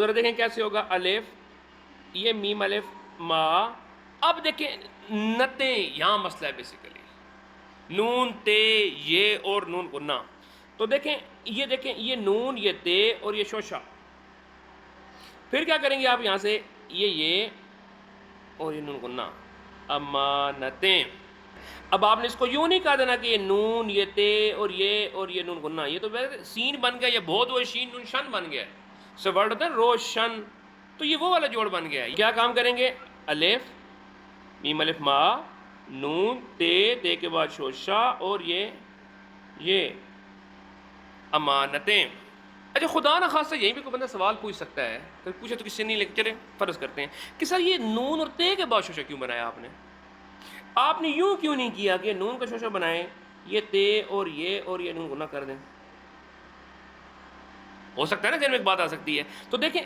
ذرا دیکھیں کیسے ہوگا، الف، یہ میم الف ما. اب دیکھیں نتیں، یہاں مسئلہ ہے بیسیکلی، نون تے یہ اور نون گنا. تو دیکھیں یہ نون، یہ تے اور یہ شوشا. پھر کیا کریں گے آپ یہاں سے، یہ اور یہ نون گنا، امانتیں. اب آپ نے اس کو یوں نہیں کہا دینا کہ یہ نون، یہ تے اور یہ نون گنا، یہ تو سین بن گیا، یہ بہت وہ شین نون شن بن گیا. سے ورڈ ہوتا ہے روشن، تو یہ وہ والا جوڑ بن گیا ہے. کیا کام کریں گے، الف میم الف ما نون تے کے بعد شوشا اور یہ امانتیں. اچھا خدا نہ خاصہ یہیں پہ کوئی بندہ سوال پوچھ سکتا ہے، پھر پوچھے تو کس سے نہیں، لیکن چلے فرض کرتے ہیں کہ سر یہ نون اور تے کے بعد شوشا کیوں بنایا آپ نے یوں کیوں نہیں کیا کہ نون کا شوشا بنائیں، یہ تے اور یہ نون گنا کر دیں. ہو سکتا ہے نا ذہن میں ایک بات آ سکتی ہے. تو دیکھیں